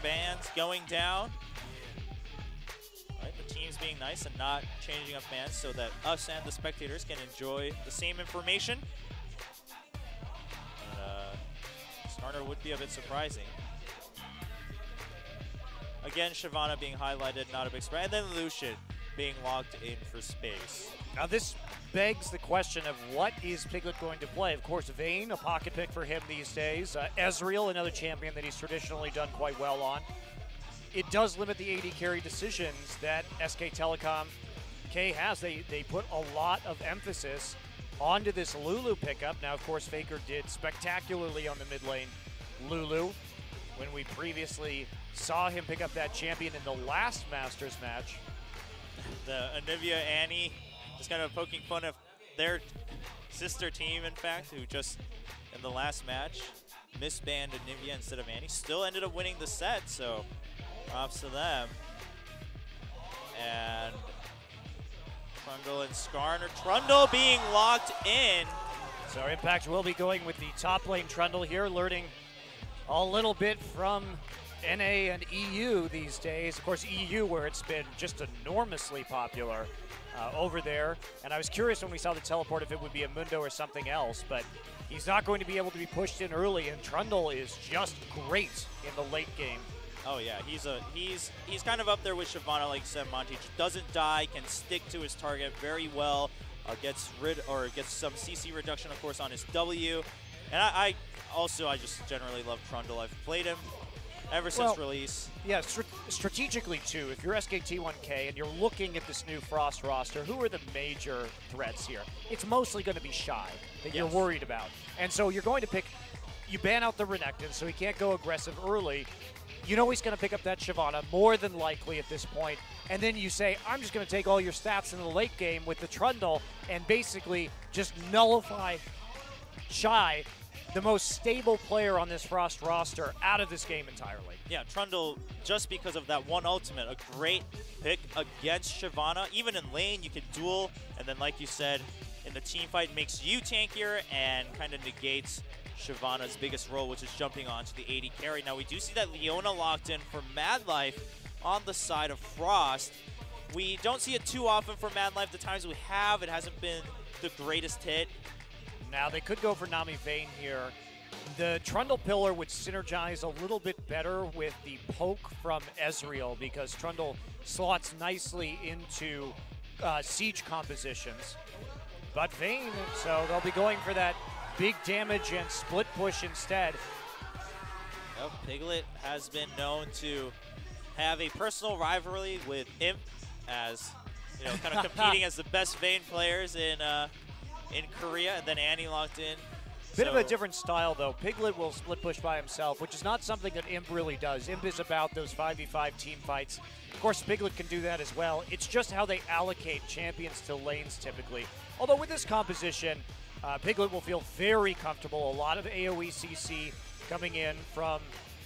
bans going down. Right, the teams being nice and not changing up bans so that us and the spectators can enjoy the same information. Starter would be a bit surprising. Again, Shyvana being highlighted, not a big surprise. And then Lucian being locked in for space. Now this begs the question of what is Piglet going to play? Of course, Vayne, a pocket pick for him these days. Ezreal, another champion that he's traditionally done quite well on. It does limit the AD carry decisions that SK Telecom K has. They put a lot of emphasis onto this Lulu pickup. Now, of course, Faker did spectacularly on the mid lane Lulu when we previously saw him pick up that champion in the last Masters match. The Anivia Annie just kind of poking fun of their sister team, in fact, who just in the last match misbanned Anivia instead of Annie. Still ended up winning the set, so props to them. And Trundle and Skarner. Trundle being locked in. So Impact will be going with the top lane Trundle here, learning a little bit from NA and EU these days. Of course, EU, where it's been just enormously popular over there. And I was curious when we saw the teleport if it would be a Mundo or something else, but he's not going to be able to be pushed in early, and Trundle is just great in the late game. Oh yeah, he's kind of up there with Shyvana, like you said, Monty. Doesn't die, can stick to his target very well. Gets some CC reduction, of course, on his W. And I just generally love Trundle. I've played him ever since release. Yeah, strategically too, if you're SKT1K and you're looking at this new Frost roster, who are the major threats here? It's mostly going to be Shy that you're worried about. And so you're going to pick, you ban out the Renekton so he can't go aggressive early. You know he's going to pick up that Shyvana more than likely at this point. And then you say, I'm just going to take all your stats in the late game with the Trundle and basically just nullify Shy, the most stable player on this Frost roster, out of this game entirely. Yeah, Trundle, just because of that one ultimate, a great pick against Shyvana. Even in lane, you can duel, and then like you said, in the team fight, makes you tankier and kind of negates Shyvana's biggest role, which is jumping onto the AD carry. Now, we do see that Leona locked in for Mad Life on the side of Frost. We don't see it too often for Mad Life. The times we have, it hasn't been the greatest hit. Now, they could go for Nami Vayne here. The Trundle Pillar would synergize a little bit better with the poke from Ezreal because Trundle slots nicely into siege compositions. But Vayne, so they'll be going for that big damage and split push instead. Well, Piglet has been known to have a personal rivalry with Imp, as you know, kind of competing as the best Vayne players in Korea, and then Annie locked in. Bit of a different style, though. Piglet will split push by himself, which is not something that Imp really does. Imp is about those 5v5 team fights. Of course, Piglet can do that as well. It's just how they allocate champions to lanes typically. Although with this composition, Piglet will feel very comfortable. A lot of AoE CC coming in from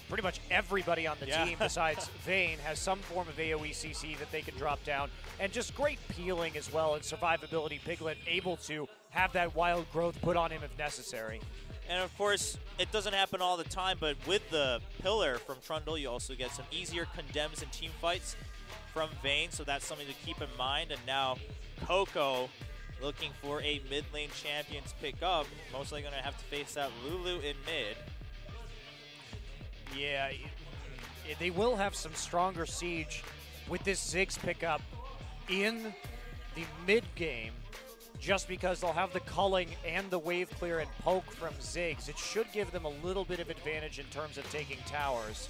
pretty much everybody on the team besides Vayne has some form of AoE CC that they can drop down. And just great peeling as well and survivability. Piglet able to have that wild growth put on him if necessary. And of course, it doesn't happen all the time, but with the pillar from Trundle, you also get some easier condemns and team fights from Vayne, so that's something to keep in mind. And now Coco looking for a mid lane champion to pick up. Mostly going to have to face that Lulu in mid. Yeah, they will have some stronger siege with this Ziggs pickup in the mid game, just because they'll have the culling and the wave clear and poke from Ziggs. It should give them a little bit of advantage in terms of taking towers.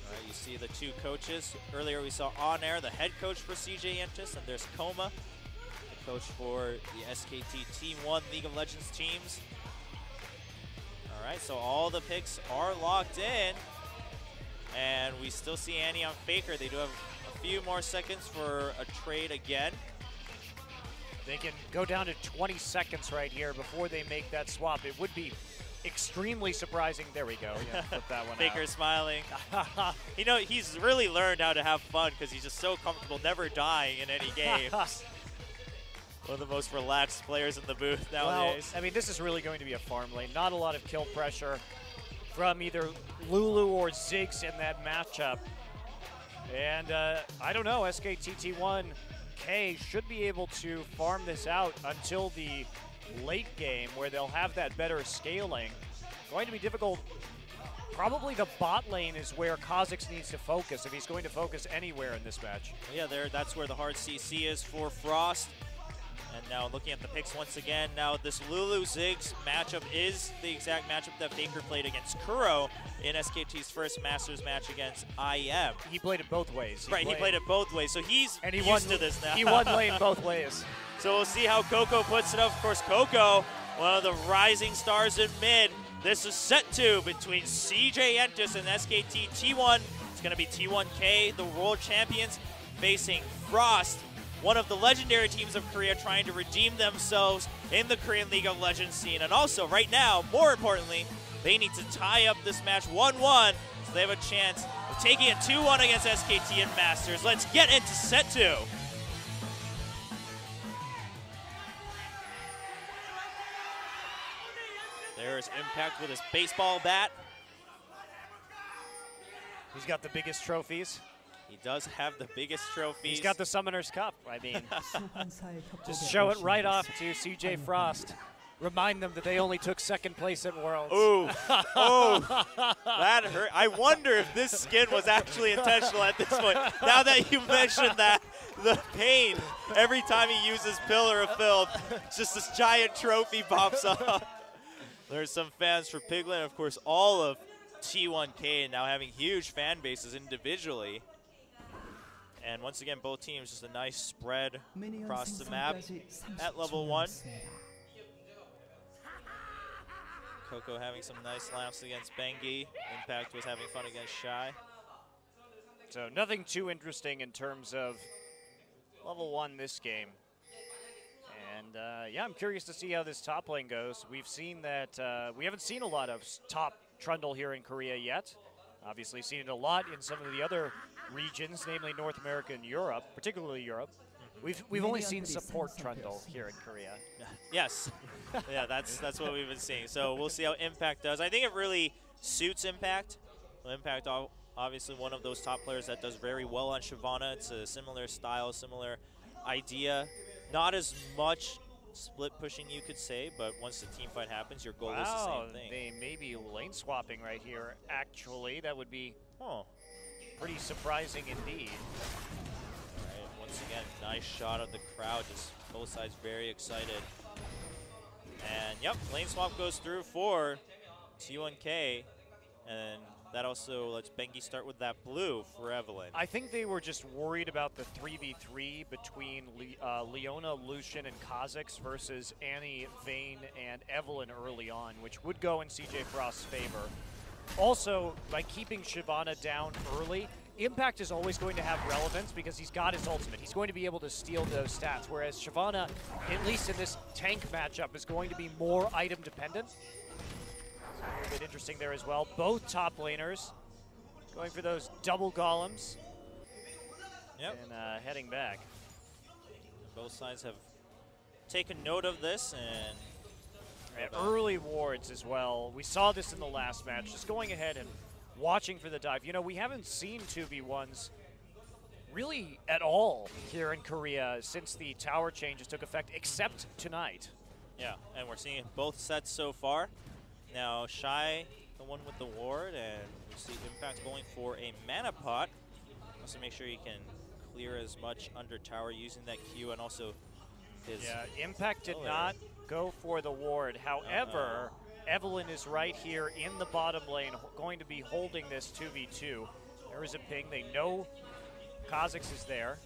All right, you see the two coaches. Earlier we saw On Air, the head coach for CJ Entus, and there's Koma, the coach for the SKT Team 1 League of Legends teams. All right, so all the picks are locked in, and we still see Annie on Faker. They do have a few more seconds for a trade again. They can go down to 20 seconds right here before they make that swap. It would be extremely surprising. There we go. Yeah, flip that one Faker out. Smiling. You know, he's really learned how to have fun because he's just so comfortable, never dying in any game. One of the most relaxed players in the booth nowadays. Well, I mean, this is really going to be a farm lane. Not a lot of kill pressure from either Lulu or Ziggs in that matchup. And I don't know, SKTT1K should be able to farm this out until the late game where they'll have that better scaling. Going to be difficult. Probably the bot lane is where Kha'Zix needs to focus if he's going to focus anywhere in this match. Yeah, that's where the hard CC is for Frost. And now looking at the picks once again, now this Lulu Ziggs matchup is the exact matchup that Faker played against Kuro in SKT's first Masters match against IM. He played it both ways. He played it both ways, so he's used to this now. He won lane both ways. So we'll see how Coco puts it up. Of course, Coco, one of the rising stars in mid. This is set 2 between CJ Entus and SKT T1. It's going to be T1K, the world champions, facing Frost, one of the legendary teams of Korea trying to redeem themselves in the Korean League of Legends scene. And also, right now, more importantly, they need to tie up this match 1-1, so they have a chance of taking it 2-1 against SKT in Masters. Let's get into set 2. There's Impact with his baseball bat. He's got the biggest trophies. He does have the biggest trophies. He's got the Summoner's Cup, I mean. Just show it right off to CJ Frost. Remind them that they only took second place at Worlds. Ooh, oh, that hurt. I wonder if this skin was actually intentional at this point. Now that you mentioned that, the pain every time he uses Pillar of Filth, just this giant trophy pops up. There's some fans for Piglet, and of course all of T1K now having huge fan bases individually. And once again, both teams just a nice spread across the map at level 1. Coco having some nice laps against Bengi. Impact was having fun against Shy. So nothing too interesting in terms of level 1 this game. And yeah, I'm curious to see how this top lane goes. We've seen that we haven't seen a lot of top Trundle here in Korea yet. Obviously seen it a lot in some of the other regions, namely North America and Europe, particularly Europe. We've only seen support Trundle here in Korea. Yes. Yeah, that's what we've been seeing. So we'll see how Impact does. I think it really suits Impact. Well, Impact, obviously one of those top players that does very well on Shyvana. It's a similar style, similar idea. Not as much split pushing, you could say, but once the team fight happens, your goal is the same thing. They may be lane swapping right here, actually. That would be pretty surprising indeed. All right, once again, nice shot of the crowd, just both sides very excited. And yep, lane swap goes through for T1K, and that also lets Bengi start with that blue for Evelyn. I think they were just worried about the 3v3 between Leona, Lucian, and Kha'Zix versus Annie, Vayne, and Evelyn early on, which would go in CJ Frost's favor. Also, by keeping Shyvana down early, Impact is always going to have relevance because he's got his ultimate. He's going to be able to steal those stats, whereas Shyvana, at least in this tank matchup, is going to be more item dependent. A little bit interesting there as well. Both top laners going for those double golems. Yep. And heading back. Both sides have taken note of this and early wards as well. We saw this in the last match. Just going ahead and watching for the dive. You know, we haven't seen 2v1s really at all here in Korea since the tower changes took effect, except tonight. Yeah, and we're seeing both sets so far. Now, Shy, the one with the ward, and we see Impact going for a mana pot. Also make sure you can clear as much under tower using that Q, and also his... Yeah, Impact did not go for the ward. However, Evelyn is right here in the bottom lane, going to be holding this 2v2. There is a ping. They know Kha'Zix is there.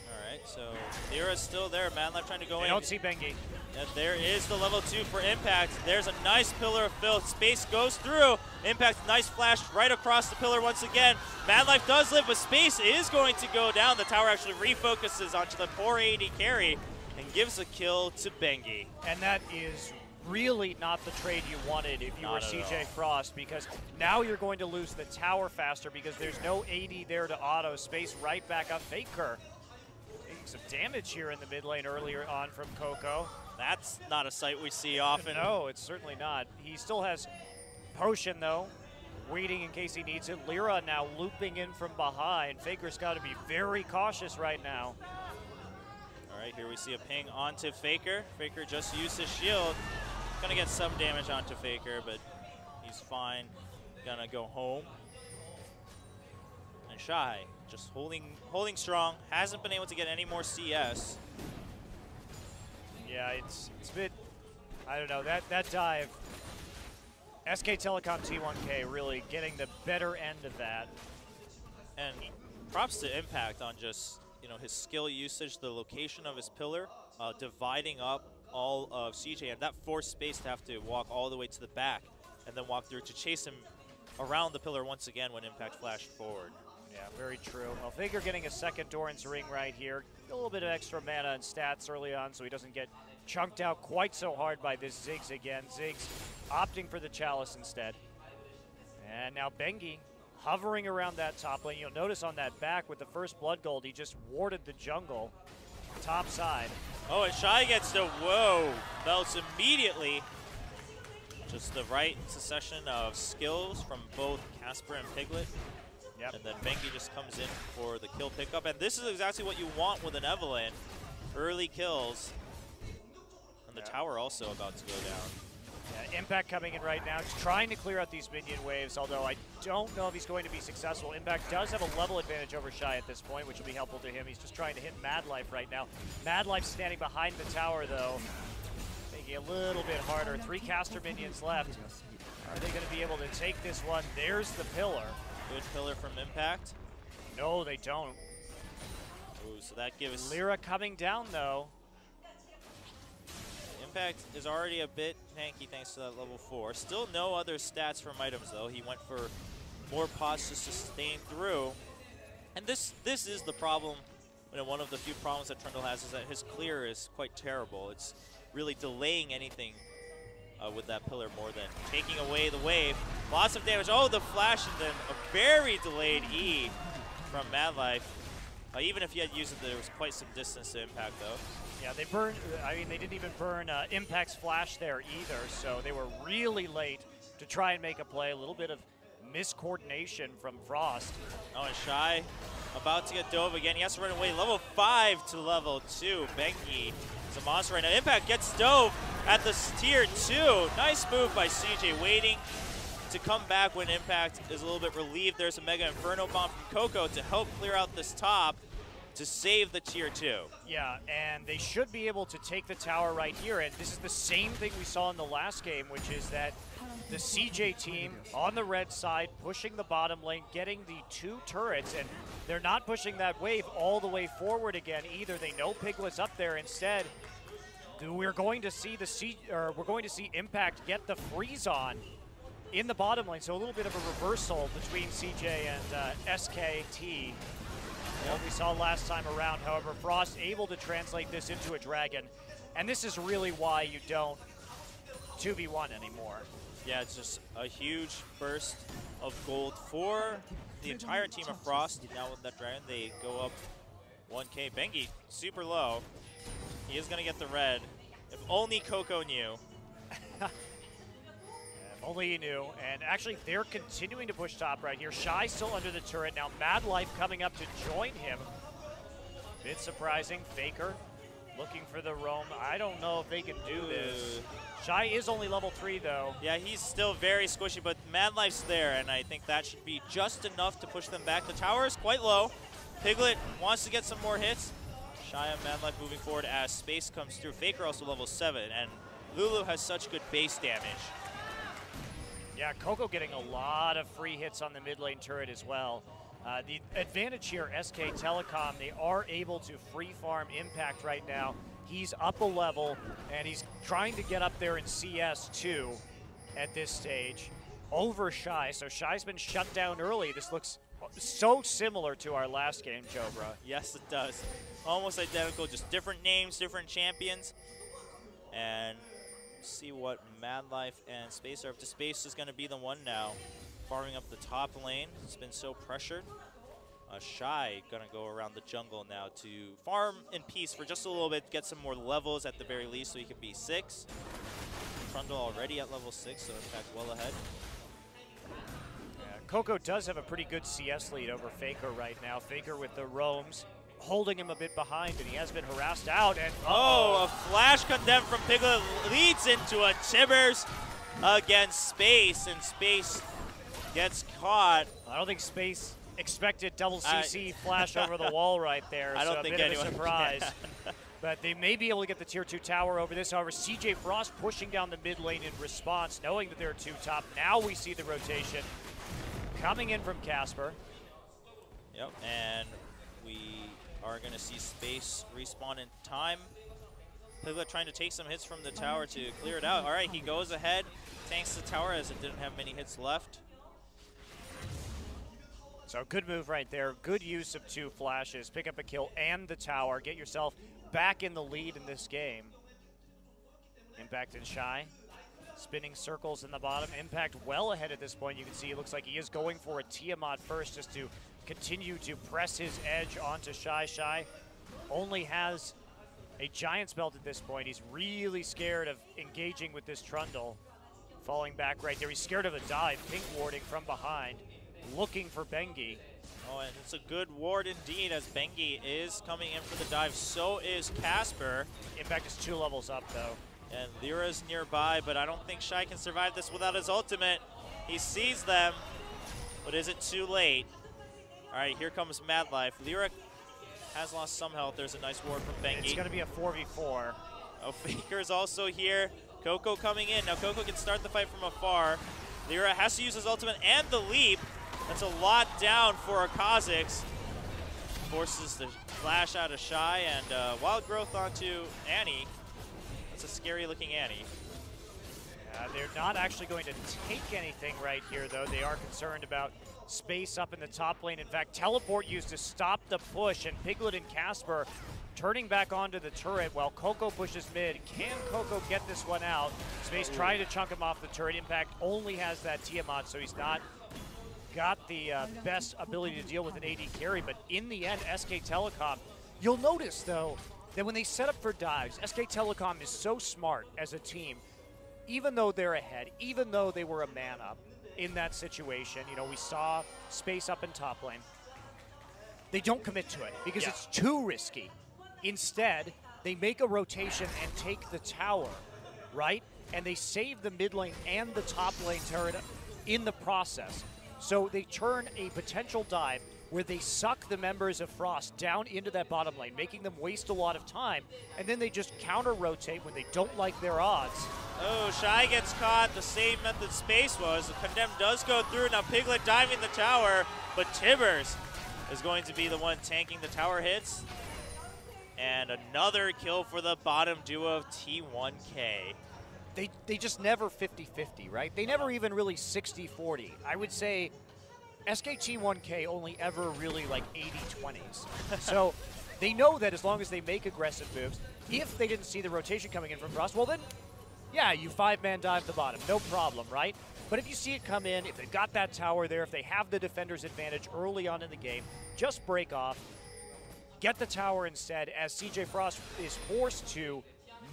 All right, so Lyra's still there. Manlife trying to go in. They don't see Bengi. And there is the level 2 for Impact. There's a nice Pillar of Filth. Space goes through. Impact, nice flash right across the pillar once again. Manlife does live, but Space is going to go down. The tower actually refocuses onto the 480 carry and gives a kill to Bengi. And that is really not the trade you wanted if you were CJ Frost, because now you're going to lose the tower faster because there's no AD there to auto. Space right back up. Faker making some damage here in the mid lane earlier on from Coco. That's not a sight we see often. No, it's certainly not. He still has Potion, though, waiting in case he needs it. Lyra now looping in from behind. Faker's got to be very cautious right now. All right, here we see a ping onto Faker. Faker just used his shield. Gonna get some damage onto Faker, but he's fine. Gonna go home. And Shy just holding strong. Hasn't been able to get any more CS. Yeah, it's a bit, I don't know, that dive. SK Telecom T1K really getting the better end of that. And props to Impact on just, you know, his skill usage, the location of his pillar, dividing up all of CJ, and that forced space to have to walk all the way to the back and then walk through to chase him around the pillar once again when Impact flashed forward. Yeah, very true. Well, Faker getting a second Doran's Ring right here. A little bit of extra mana and stats early on so he doesn't get chunked out quite so hard by this Ziggs again. Ziggs opting for the Chalice instead. And now Bengi hovering around that top lane. You'll notice on that back with the first Blood Gold, he just warded the jungle top side. Oh, and Shy gets the whoa, melts immediately. Just the right succession of skills from both Casper and Piglet. Yep. And then Bengi just comes in for the kill pickup. And this is exactly what you want with an Evelynn. Early kills. And the tower also about to go down. Yeah, Impact coming in right now, just trying to clear out these minion waves, although I don't know if he's going to be successful. Impact does have a level advantage over Shy at this point, which will be helpful to him. He's just trying to hit Mad Life right now. Mad Life standing behind the tower, though, making it a little bit harder. 3 caster minions left. Are they going to be able to take this one? There's the pillar. Good pillar from Impact. No, they don't. Ooh, so that gives... Lyra coming down, though. Impact is already a bit tanky thanks to that level 4. Still no other stats from items, though. He went for more pots to sustain through. And this is the problem. You know, one of the few problems that Trundle has is that his clear is quite terrible. It's really delaying anything with that pillar more than taking away the wave. Lots of damage. Oh, the flash, and then a very delayed E from Mad Life. Even if he had used it, there was quite some distance to Impact, though. Yeah, they burned, I mean, they didn't even burn Impact's flash there either, so they were really late to try and make a play. A little bit of miscoordination from Frost. Oh, and Shy about to get dove again. He has to run away. Level 5 to level 2. Bengi is a monster right now. Impact gets dove at the tier 2. Nice move by CJ, waiting to come back when Impact is a little bit relieved. There's a Mega Inferno Bomb from Coco to help clear out this top to save the tier 2. Yeah, and they should be able to take the tower right here, and this is the same thing we saw in the last game, which is that the CJ team on the red side pushing the bottom lane, getting the 2 turrets, and they're not pushing that wave all the way forward again either. They know Piglet's up there. Instead, we're going to see Impact get the freeze on in the bottom lane, so a little bit of a reversal between CJ and SKT. What we saw last time around, however, Frost able to translate this into a dragon, and this is really why you don't 2v1 anymore. Yeah, it's just a huge burst of gold for the entire team of Frost. Now with that dragon, they go up 1k. Bengi, super low. He is going to get the red. If only Coco knew. If only he knew. And actually, they're continuing to push top right here. Shy still under the turret. Now Mad Life coming up to join him. Bit surprising. Faker looking for the roam. I don't know if they can do this. Shy is only level 3, though. Yeah, he's still very squishy, but Mad Life's there, and I think that should be just enough to push them back. The tower is quite low. Piglet wants to get some more hits. Shy and Mad Life moving forward as space comes through. Faker also level 7, and Lulu has such good base damage. Yeah, Coco getting a lot of free hits on the mid lane turret as well. The advantage here, SK Telecom, they are able to free farm Impact right now. He's up a level, and he's trying to get up there in CS too at this stage over Shy. So Shy's been shut down early. This looks so similar to our last game, Jobra. Yes, it does. Almost identical, just different names, different champions. And see what Mad Life and Space are up to. Space is going to be the one now, farming up the top lane. It's been so pressured. Shy going to go around the jungle now to farm in peace for just a little bit, get some more levels at the very least so he can be 6. Trundle already at level 6, so in fact well ahead. Coco does have a pretty good CS lead over Faker right now. Faker with the roams, holding him a bit behind, and he has been harassed out. And a flash condemned from Piglet leads into a Tibbers against Space, and Space gets caught. I don't think Space expected double CC flash over the wall right there. I don't think anyone. Of a surprise. But they may be able to get the tier 2 tower over this. However, CJ Frost pushing down the mid lane in response, knowing that there are 2 top. Now we see the rotation coming in from Casper. Yep, and we are going to see Space respawn in time. Piglet trying to take some hits from the tower to clear it out. All right, he goes ahead, tanks the tower as it didn't have many hits left. So good move right there. Good use of 2 flashes. Pick up a kill and the tower. Get yourself back in the lead in this game. Impact and Shy. Spinning circles in the bottom. Impact well ahead at this point. You can see it looks like he is going for a Tiamat first just to continue to press his edge onto Shy. Shy only has a Giant's Belt at this point. He's really scared of engaging with this Trundle. Falling back right there. He's scared of a dive. Pink warding from behind. Looking for Bengi. Oh, and it's a good ward indeed as Bengi is coming in for the dive. So is Casper. Impact is 2 levels up though. And Lyra's nearby, but I don't think Shy can survive this without his ultimate. He sees them, but is it too late? All right, here comes Mad Life. Lyra has lost some health. There's a nice ward from Bengi. It's going to be a 4v4. Oh, Faker's also here. Coco coming in. Now Coco can start the fight from afar. Lyra has to use his ultimate and the leap. That's a lot down for Kha'Zix. Forces the flash out of Shy and Wild Growth onto Annie. That's a scary looking Annie. They're not actually going to take anything right here though. They are concerned about Space up in the top lane. In fact, Teleport used to stop the push, and Piglet and Casper turning back onto the turret while Coco pushes mid. Can Coco get this one out? Space trying to chunk him off the turret. Impact only has that Tiamat, so he's not got the best ability to deal with an AD carry, but in the end, SK Telecom, you'll notice though, that when they set up for dives, SK Telecom is so smart as a team, even though they're ahead, even though they were a man up in that situation. You know, we saw Space up in top lane. They don't commit to it because it's too risky. Instead, they make a rotation and take the tower, right? And they save the mid lane and the top lane turret in the process. So they turn a potential dive where they suck the members of Frost down into that bottom lane, making them waste a lot of time, and then they just counter-rotate when they don't like their odds. Oh, Shy gets caught the same method Space was. The Condemn does go through. Now Piglet diving the tower, but Tibbers is going to be the one tanking the tower hits. And another kill for the bottom duo of T1K. They just never 50-50, right? They never even really 60-40. I would say SKT1K only ever really like 80-20s. So they know that as long as they make aggressive moves, if they didn't see the rotation coming in from Frost, well then, yeah, you 5-man dive the bottom, no problem, right? But if you see it come in, if they've got that tower there, if they have the defender's advantage early on in the game, just break off, get the tower instead, as CJ Frost is forced to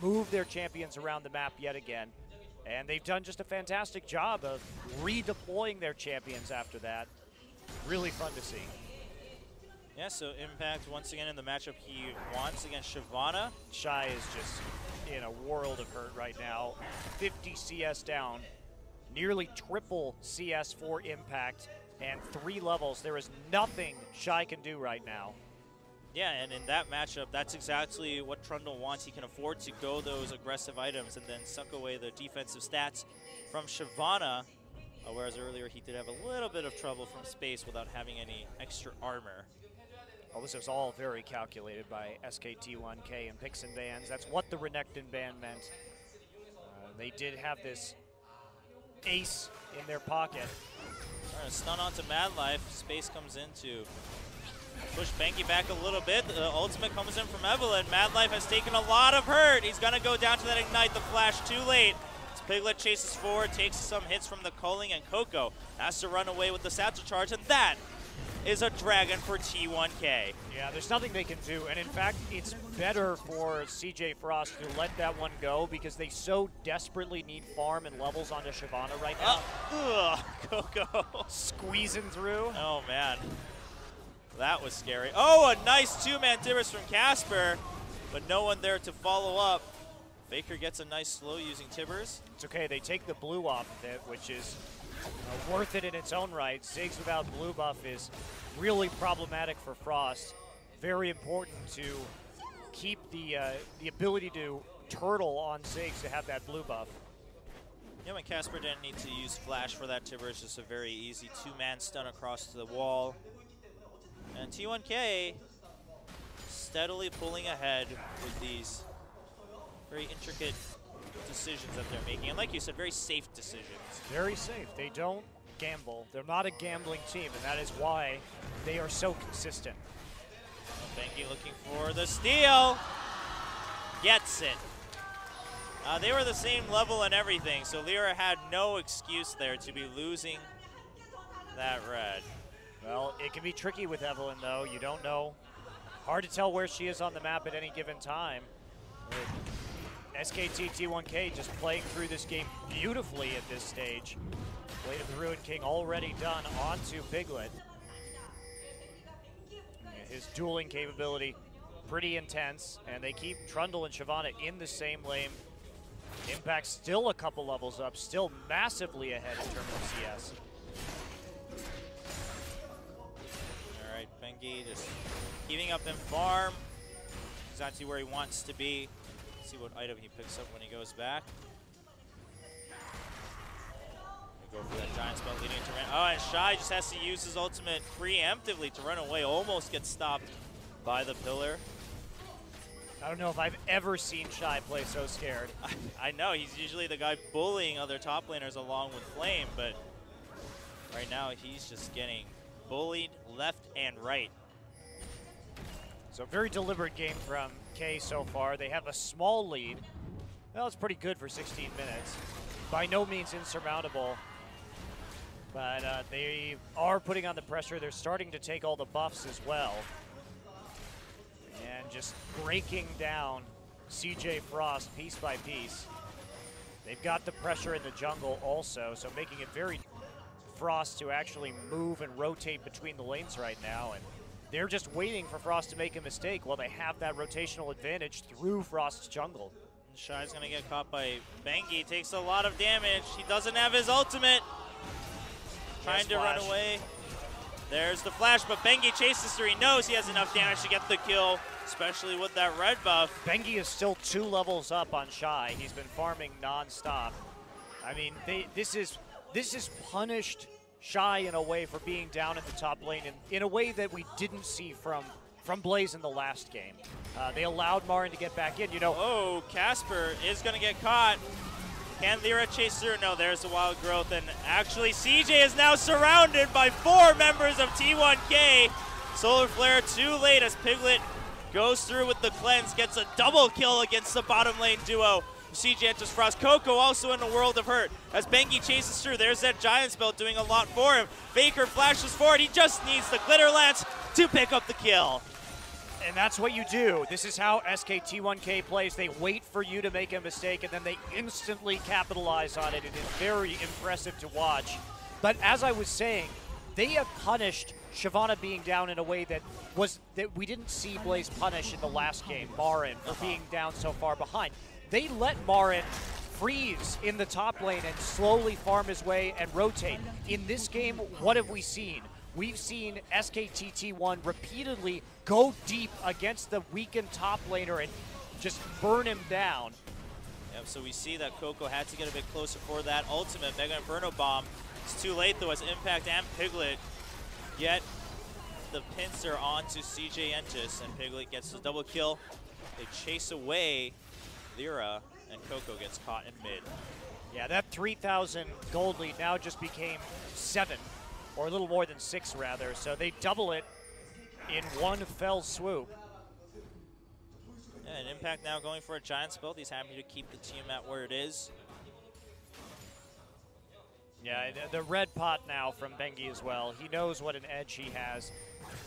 move their champions around the map yet again. And they've done just a fantastic job of redeploying their champions after that. Really fun to see. Yeah, so Impact once again in the matchup he wants against Shyvana. Shy is just in a world of hurt right now. 50 CS down, nearly triple CS for Impact, and 3 levels. There is nothing Shy can do right now. Yeah, and in that matchup, that's exactly what Trundle wants. He can afford to go those aggressive items and then suck away the defensive stats from Shyvana, whereas earlier he did have a little bit of trouble from Space without having any extra armor. Well, this was all very calculated by SKT1K and picks and bans. That's what the Renekton ban meant. They did have this ace in their pocket. All right, stun onto Mad Life. Space comes in to push Bengi back a little bit. The ultimate comes in from Evelyn. Mad Life has taken a lot of hurt. He's going to go down to that Ignite. The flash too late. Piglet chases forward, takes some hits from the Culling, and Coco has to run away with the satchel charge, and that is a dragon for T1K. Yeah, there's nothing they can do, and in fact, it's better for CJ Frost to let that one go because they so desperately need farm and levels onto Shyvana right now. Coco. Squeezing through. Oh, man. That was scary. Oh, a nice two-man Tibbers from Casper, but no one there to follow up. Faker gets a nice slow using Tibbers. It's okay, they take the blue off of it, which is worth it in its own right. Ziggs without blue buff is really problematic for Frost. Very important to keep the ability to turtle on Ziggs to have that blue buff. Yeah, when Casper didn't need to use flash for that Tibbers, just a very easy two-man stun across the wall. And T1K steadily pulling ahead with these very intricate decisions that they're making. And like you said, very safe decisions. Very safe. They don't gamble. They're not a gambling team, and that is why they are so consistent. Bengi looking for the steal. Gets it. They were the same level and everything, so Lyra had no excuse there to be losing that red. Well, it can be tricky with Evelyn, though. You don't know. Hard to tell where she is on the map at any given time. SKT T1K just playing through this game beautifully at this stage. Blade of the Ruined King already done onto Piglet. His dueling capability pretty intense, and they keep Trundle and Shyvana in the same lane. Impact still a couple levels up, still massively ahead in terms of CS. All right, Bengi just keeping up in farm. Exactly where he wants to be. See what item he picks up when he goes back. Go for that giant spell leading to run. Oh, and Shy just has to use his ultimate preemptively to run away. Almost gets stopped by the pillar. I don't know if I've ever seen Shy play so scared. I know, he's usually the guy bullying other top laners along with Flame, but right now he's just getting bullied left and right. So very deliberate game from K so far. They have a small lead. Well, it's pretty good for 16 minutes. By no means insurmountable. But they are putting on the pressure. They're starting to take all the buffs as well. And just breaking down CJ Frost piece by piece. They've got the pressure in the jungle also, so making it very Frost to actually move and rotate between the lanes right now. And they're just waiting for Frost to make a mistake while they have that rotational advantage through Frost's jungle. And Shy's gonna get caught by Bengi. Takes a lot of damage. He doesn't have his ultimate. Trying to run away. There's the flash, but Bengi chases through. He knows he has enough damage to get the kill, especially with that red buff. Bengi is still 2 levels up on Shy. He's been farming non-stop. I mean, this is punished Shy in a way for being down in the top lane in a way that we didn't see from Blaze in the last game. They allowed Marin to get back in, you know. Oh, Casper is gonna get caught. Can Lyra chase through? No, there's the wild growth, and actually CJ is now surrounded by 4 members of T1K. Solar Flare too late as Piglet goes through with the cleanse, gets a double kill against the bottom lane duo. CJ Entus Frost. Coco also in a world of hurt as Bengi chases through. There's that giant spell doing a lot for him. Faker flashes forward. He just needs the Glitter Lance to pick up the kill. And that's what you do. This is how SKT1K plays. They wait for you to make a mistake, and then they instantly capitalize on it. It is very impressive to watch. But as I was saying, they have punished Shyvana being down in a way that we didn't see Blaze punish in the last game, Marin, for being down so far behind. They let Marin freeze in the top lane and slowly farm his way and rotate. In this game, what have we seen? We've seen SKT1 repeatedly go deep against the weakened top laner and just burn him down. Yep, so we see that Coco had to get a bit closer for that ultimate Mega Inferno Bomb. It's too late though as Impact and Piglet get the pincer onto CJ Entus, and Piglet gets the double kill. They chase away Lyra, and Coco gets caught in mid. Yeah, that 3,000 gold lead now just became 7. Or a little more than 6, rather. So they double it in one fell swoop. Yeah, and Impact now going for a giant spell. He's happy to keep the team at where it is. Yeah, the red pot now from Bengi as well. He knows what an edge he has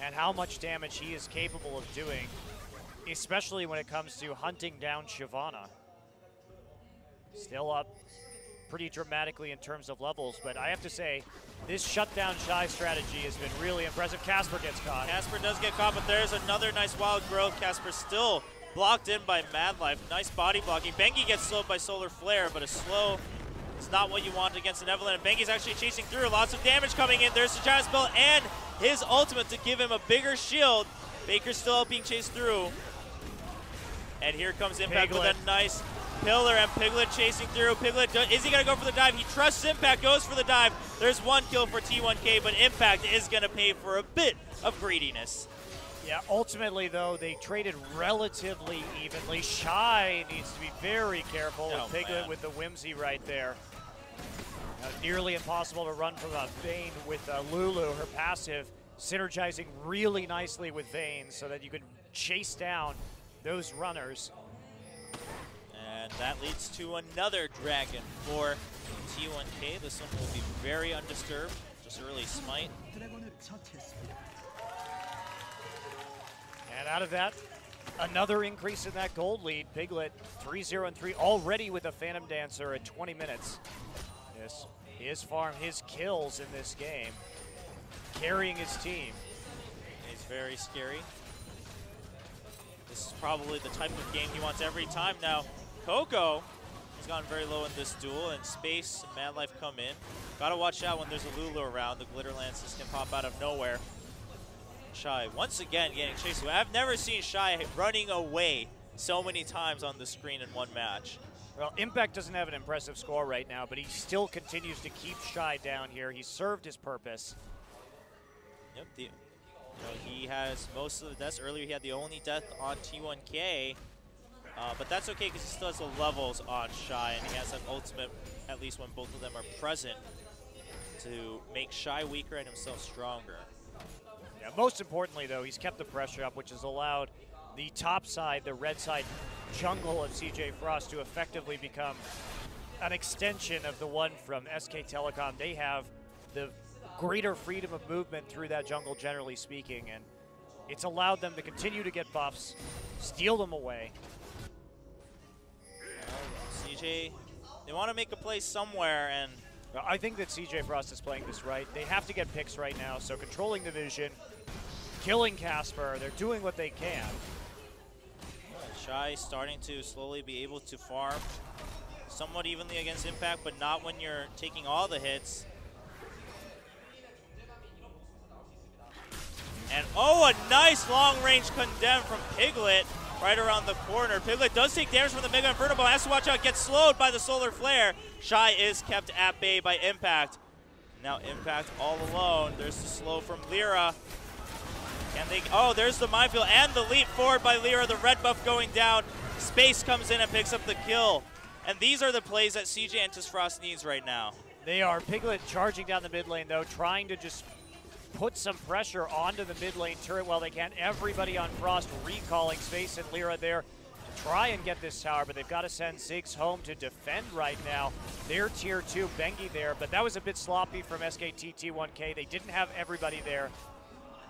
and how much damage he is capable of doing, especially when it comes to hunting down Shyvana. Still up pretty dramatically in terms of levels, but I have to say, this shutdown Shy strategy has been really impressive. Casper gets caught. Casper does get caught, but there's another nice wild growth. Casper still blocked in by Madlife. Nice body blocking. Bengi gets slowed by Solar Flare, but a slow is not what you want against an Evelynn. And Bengi's actually chasing through. Lots of damage coming in. There's the Giant Spell and his ultimate to give him a bigger shield. Baker's still being chased through. And here comes Impact Piglet with a nice pillar, and Piglet chasing through. Piglet, is he going to go for the dive? He trusts Impact, goes for the dive. There's one kill for T1K, but Impact is going to pay for a bit of greediness. Yeah, ultimately, though, they traded relatively evenly. Shy needs to be very careful with Piglet with the Whimsy right there. Nearly impossible to run from a Vayne with Lulu, her passive, synergizing really nicely with Vayne so that you can chase down those runners. And that leads to another dragon for T1K. This one will be very undisturbed. Just early smite. And out of that, another increase in that gold lead. Piglet 3-0 and 3 already with a Phantom Dancer at 20 minutes. Yes, his farm, his kills in this game, carrying his team. He's very scary. This is probably the type of game he wants every time now. Coco has gotten very low in this duel, and Space and Madlife come in. Gotta watch out when there's a Lulu around. The Glitter Lances can pop out of nowhere. Shy once again getting chased away. I've never seen Shy running away so many times on the screen in one match. Well, Impact doesn't have an impressive score right now, but he still continues to keep Shy down here. He served his purpose. Yep, he has most of the deaths. Earlier he had the only death on T1K, but that's okay because he still has the levels on Shy, and he has an ultimate, at least when both of them are present, to make Shy weaker and himself stronger. Yeah, most importantly, though, he's kept the pressure up, which has allowed the top side, the red side jungle of CJ Frost to effectively become an extension of the one from SK Telecom. They have the greater freedom of movement through that jungle, generally speaking, and it's allowed them to continue to get buffs, steal them away. CJ, they want to make a play somewhere, and I think that CJ Frost is playing this right. They have to get picks right now, so controlling the vision, killing Casper, they're doing what they can. Shy starting to slowly be able to farm somewhat evenly against Impact, but not when you're taking all the hits. And oh, a nice long-range condemn from Piglet right around the corner. Piglet does take damage from the Mega Invertible, has to watch out, gets slowed by the Solar Flare. Shy is kept at bay by Impact. Now Impact all alone. There's the slow from Lyra. Can they, oh, there's the minefield and the leap forward by Lyra, the red buff going down. Space comes in and picks up the kill. And these are the plays that CJ Entus Frost needs right now. They are. Piglet charging down the mid lane, though, trying to just put some pressure onto the mid lane turret while they can. Everybody on Frost recalling Space and Lyra there to try and get this tower, but they've got to send Ziggs home to defend right now. They're tier 2, Bengi there, but that was a bit sloppy from SKT T1K. They didn't have everybody there,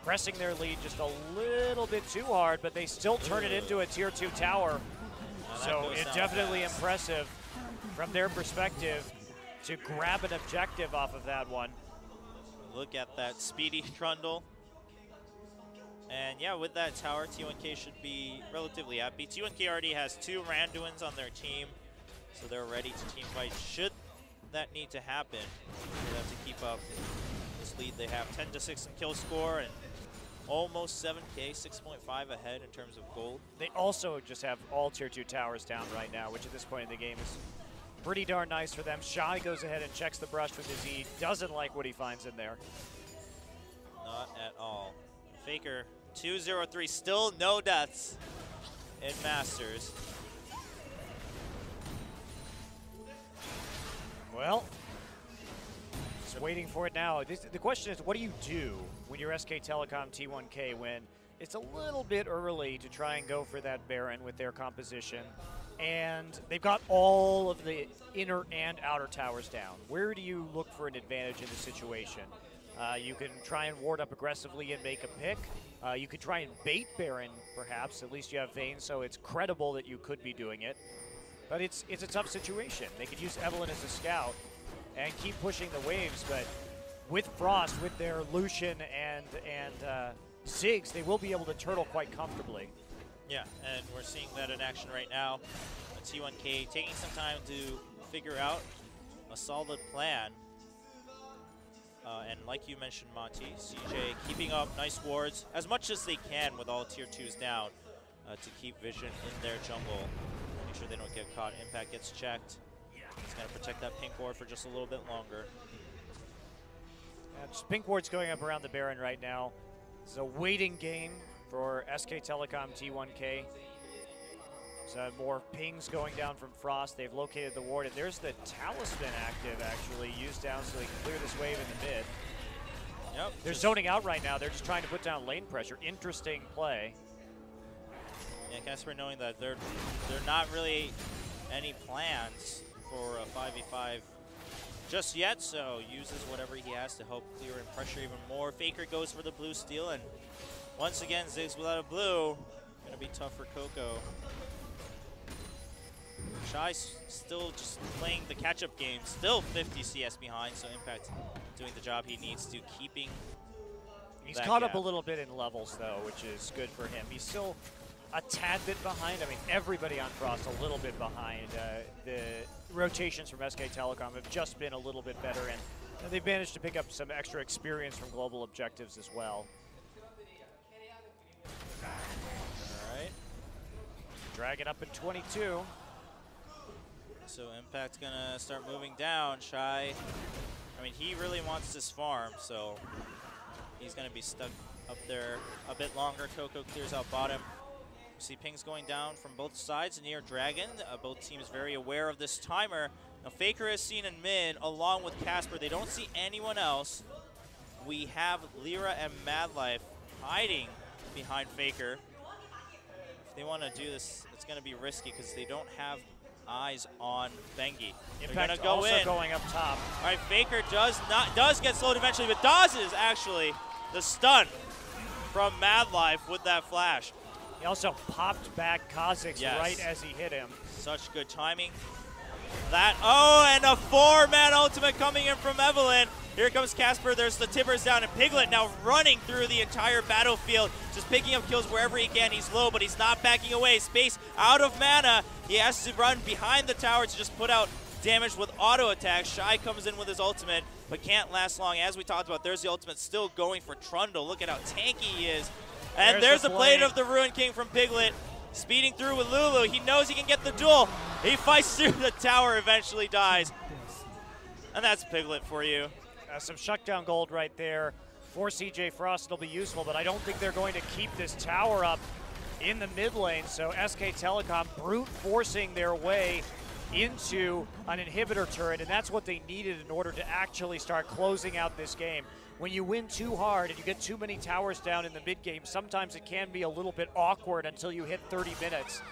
pressing their lead just a little bit too hard, but they still turn it into a tier 2 tower. So it's definitely impressive from their perspective to grab an objective off of that one. Look at that speedy Trundle. And yeah, with that tower, T1K should be relatively happy. T1K already has 2 Randuins on their team, so they're ready to team fight should that need to happen. They have to keep up this lead they have. 10-6 in kill score and almost 7K, 6.5 ahead in terms of gold. They also just have all tier 2 towers down right now, which at this point in the game is pretty darn nice for them. Shy goes ahead and checks the brush with his E. Doesn't like what he finds in there. Not at all. Faker 2-0-3, still no deaths in Masters. Well, just waiting for it now. The question is, what do you do when you're SK Telecom T1K when it's a little bit early to try and go for that Baron with their composition? and they've got all of the inner and outer towers down. Where do you look for an advantage in the situation? You can try and ward up aggressively and make a pick. You could try and bait Baron, perhaps. At least you have Vayne, so it's credible that you could be doing it. But it's a tough situation. They could use Evelynn as a scout and keep pushing the waves, but with Frost, with their Lucian and Ziggs, they will be able to turtle quite comfortably. Yeah, and we're seeing that in action right now. T1K taking some time to figure out a solid plan. And like you mentioned, Monty, CJ keeping up nice wards as much as they can with all tier 2s down to keep Vision in their jungle. Make sure they don't get caught. Impact gets checked. He's going to protect that pink ward for just a little bit longer. Just pink ward's going up around the Baron right now. It's a waiting game for SK Telecom T1K. More pings going down from Frost. They've located the ward, and there's the Talisman active, actually, used down so they can clear this wave in the mid. Yep. They're zoning out right now. They're just trying to put down lane pressure. Interesting play. Yeah, Casper knowing that they're not really any plans for a 5v5 just yet, so uses whatever he has to help clear and pressure even more. Faker goes for the blue steal, and once again, Ziggs without a blue. Gonna be tough for Coco. Shy's still just playing the catch-up game, still 50 CS behind, so Impact doing the job he needs to, keeping He's caught up a little bit in levels, though, which is good for him. He's still a tad bit behind. I mean, everybody on Frost a little bit behind. The rotations from SK Telecom have just been a little bit better, and they've managed to pick up some extra experience from global objectives as well. All right. Dragon up at 22. So Impact's gonna start moving down. Shy, I mean, he really wants this farm, so he's gonna be stuck up there a bit longer. Coco clears out bottom. We see pings going down from both sides near Dragon. Both teams very aware of this timer. Now Faker is seen in mid along with Casper. They don't see anyone else. We have Lyra and Madlife hiding behind Faker. If they want to do this, it's going to be risky because they don't have eyes on Bengi. They're going to go also in. Going up top. All right, Faker does get slowed eventually, but dodges actually the stun from Madlife with that flash. He also popped back Kha'Zix right as he hit him. Such good timing. And a 4-man ultimate coming in from Evelynn. Here comes Casper, there's the Tibbers down, and Piglet now running through the entire battlefield, just picking up kills wherever he can. He's low, but he's not backing away. Space out of mana. He has to run behind the tower to just put out damage with auto attacks. Shy comes in with his ultimate, but can't last long. As we talked about, there's the ultimate still going for Trundle. Look at how tanky he is. And there's the Blade of the Ruined King from Piglet. Speeding through with Lulu. He knows he can get the duel. He fights through the tower, eventually dies. And that's Piglet for you. Some shutdown gold right there for CJ Frost. It'll be useful, but I don't think they're going to keep this tower up in the mid lane. So SK Telecom brute forcing their way into an inhibitor turret, and that's what they needed in order to actually start closing out this game. When you win too hard and you get too many towers down in the mid game, sometimes it can be a little bit awkward until you hit 30 minutes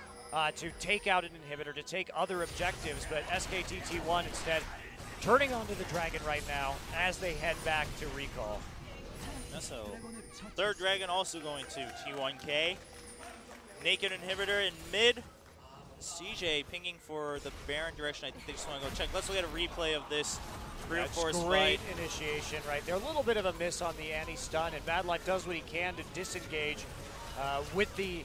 to take out an inhibitor, to take other objectives, but SKTT1 instead turning onto the Dragon right now as they head back to recall. So, third Dragon also going to T1K. Naked inhibitor in mid. CJ pinging for the Baron direction. I think they just want to go check. Let's look at a replay of this brute force great fight. Initiation right there. A little bit of a miss on the anti-stun, and Madlife does what he can to disengage with the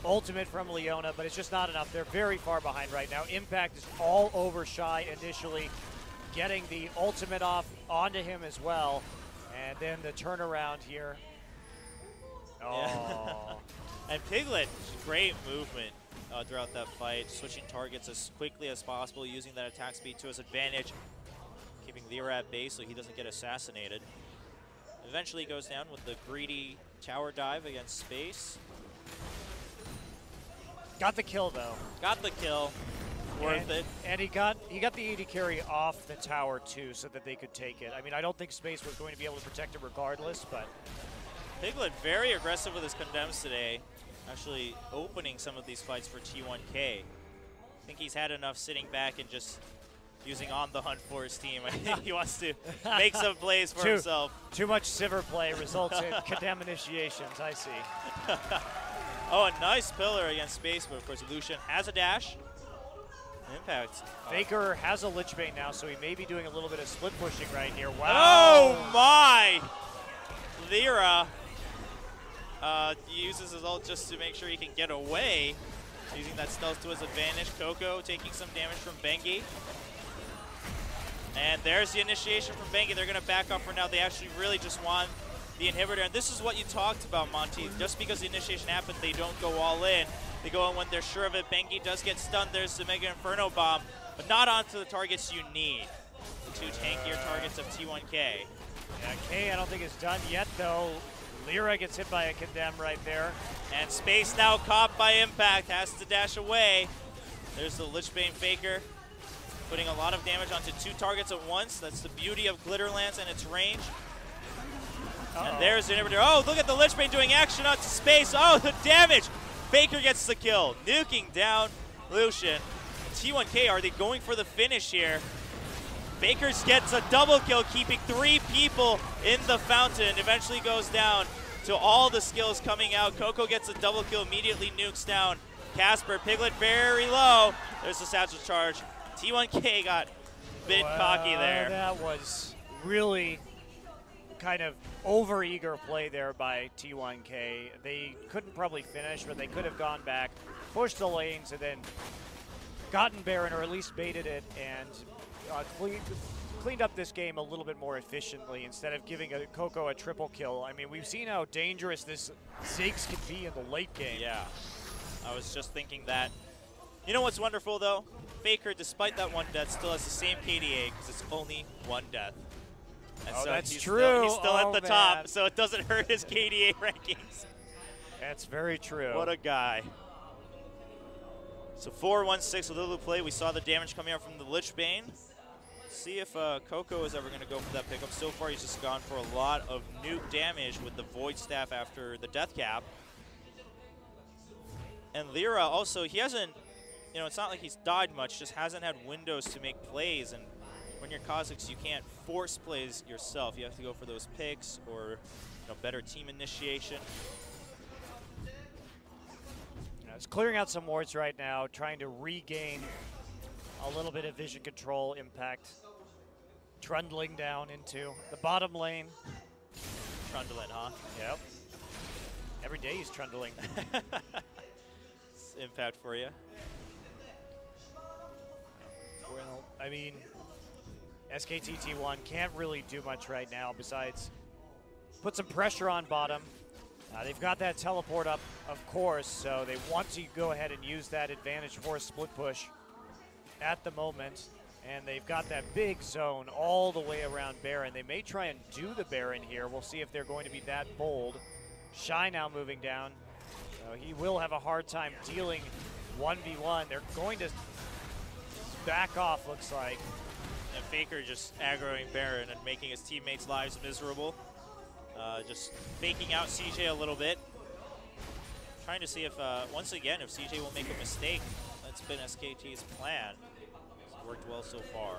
ultimate from Leona, but it's just not enough. They're very far behind right now. Impact is all over Shy initially, getting the ultimate off onto him as well. And then the turnaround here. Oh. Yeah. And Piglet, great movement throughout that fight, switching targets as quickly as possible, using that attack speed to his advantage, keeping Lyra at base so he doesn't get assassinated. Eventually goes down with the greedy tower dive against Space. Got the kill though. Got the kill. Worth it. And he got the AD carry off the tower too, so that they could take it. I mean, I don't think Space was going to be able to protect it regardless, but Piglet very aggressive with his condemns today, actually opening some of these fights for T1K. think he's had enough sitting back and just using On the Hunt for his team. I think he wants to make some plays for himself. Too much Sivir play results in condemn initiations, I see. Oh, a nice pillar against Space, but of course Lucian has a dash. Impact. Faker has a Lich Bane now, so he may be doing a little bit of split pushing right here. Wow. Oh my! Lyra uses his ult just to make sure he can get away. Using that stealth to his advantage. Coco taking some damage from Bengi. And there's the initiation from Bengi. They're going to back off for now. They actually really just want the inhibitor. And this is what you talked about, Monty. Just because the initiation happened, they don't go all in. They go in when they're sure of it. Bengi does get stunned. There's the Mega Inferno Bomb, but not onto the targets you need. The two tankier targets of T1K. Yeah, K I don't think is done yet, though. Lyra gets hit by a condemn right there. And Space now caught by Impact. Has to dash away. There's the Lich Bane Faker. Putting a lot of damage onto two targets at once. That's the beauty of Glitterlance and its range. And there's the inhibitor. Oh, look at the Lich Bane doing action onto Space. Oh, the damage! Faker gets the kill, nuking down Lucian. T1K, are they going for the finish here? Faker gets a double kill, keeping 3 people in the fountain. Eventually goes down to all the skills coming out. Coco gets a double kill, immediately nukes down Casper. Piglet very low. There's the satchel charge. T1K got a bit cocky there. That was really kind of over-eager play there by T1K. They couldn't probably finish, but they could have gone back, pushed the lanes, and then gotten Baron, or at least baited it, and cleaned up this game a little bit more efficiently instead of giving Coco a triple kill. I mean, we've seen how dangerous this Ziggs can be in the late game. Yeah, I was just thinking that. You know what's wonderful, though? Faker, despite that 1 death, still has the same KDA because it's only 1 death. And so that's he's true. He's still at the top, so it doesn't hurt his KDA rankings. That's very true. What a guy. So 4-1-6 with Lulu play. We saw the damage coming out from the Lich Bane. See if Coco is ever going to go for that pickup. So far, he's just gone for a lot of nuke damage with the Void Staff after the Death Cap. And Lyra also, he hasn't, you know, it's not like he's died much, just hasn't had windows to make plays. And when you're Kha'Zix, you can't force plays yourself. You have to go for those picks or, you know, better team initiation. It's clearing out some wards right now, trying to regain a little bit of vision control. Impact trundling down into the bottom lane. Trundling, huh? Yep. Every day he's trundling. Impact for you. Well, I mean, SKTT1 can't really do much right now besides put some pressure on bottom. They've got that teleport up, of course, so they want to go ahead and use that advantage for a split push at the moment. And they've got that big zone all the way around Baron. They may try and do the Baron here. We'll see if they're going to be that bold. Shy now moving down. So he will have a hard time dealing 1v1. They're going to back off, looks like. And Faker just aggroing Baron and making his teammates' lives miserable. Just faking out CJ a little bit. Trying to see if, once again, if CJ will make a mistake. That's been SKT's plan. It's worked well so far.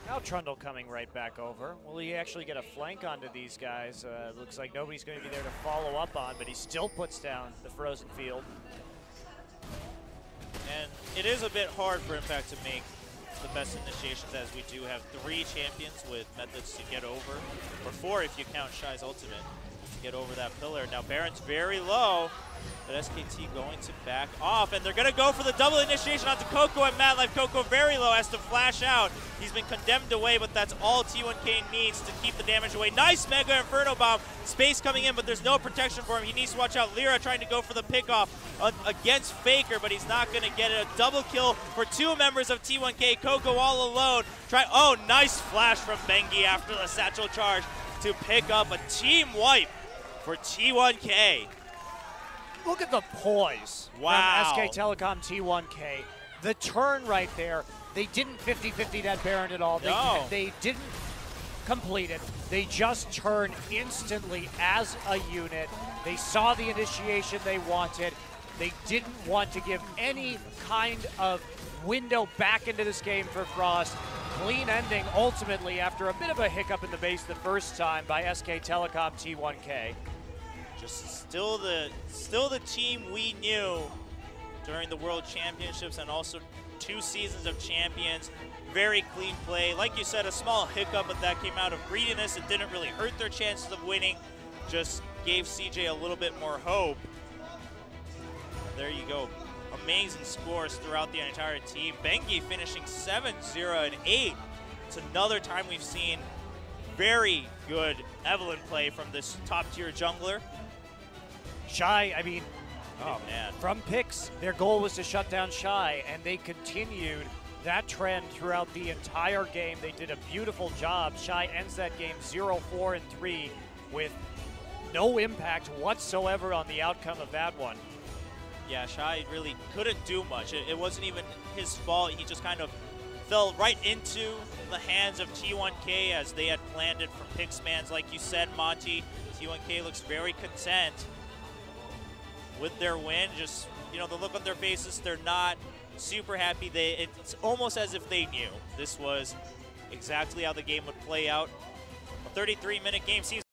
Now Trundle coming right back over. Will he actually get a flank onto these guys? Looks like nobody's going to be there to follow up on, but he still puts down the frozen field. And it is a bit hard for Impact to make the best initiations, as we do have 3 champions with methods to get over, or 4 if you count Shy's ultimate, to get over that pillar. Now Baron's very low, but SKT going to back off, and they're going to go for the double initiation onto Coco and Mad Life. Coco very low, has to flash out. He's been condemned away, but that's all T1K needs to keep the damage away. Nice Mega Inferno Bomb. Space coming in, but there's no protection for him. He needs to watch out. Lyra trying to go for the pickoff against Faker, but he's not going to get it. A double kill for 2 members of T1K. Coco all alone. Oh, nice flash from Bengi after the satchel charge to pick up a team wipe for T1K. Look at the poise from SK Telecom T1K. The turn right there. They didn't 50-50 that Baron at all. They didn't complete it. They just turned instantly as a unit. They saw the initiation they wanted. They didn't want to give any kind of window back into this game for Frost. Clean ending ultimately after a bit of a hiccup in the base the first time by SK Telecom T1K. Just still the team we knew during the World Championships and also 2 seasons of champions. Very clean play. Like you said, a small hiccup, but that came out of greediness. It didn't really hurt their chances of winning. Just gave CJ a little bit more hope. And there you go. Amazing scores throughout the entire team. Bengi finishing 7-0 and 8. It's another time we've seen very good Evelyn play from this top-tier jungler. Shy, I mean, Oh man. From picks, their goal was to shut down Shy, and they continued that trend throughout the entire game. They did a beautiful job. Shy ends that game 0-4-3 with no impact whatsoever on the outcome of that one. Yeah, Shy really couldn't do much. It wasn't even his fault. He just kind of fell right into the hands of T1K as they had planned it from pick spans. Like you said, Monty, T1K looks very content with their win. Just, you know, the look on their faces, they're not super happy. It's almost as if they knew this was exactly how the game would play out. A 33-minute game seems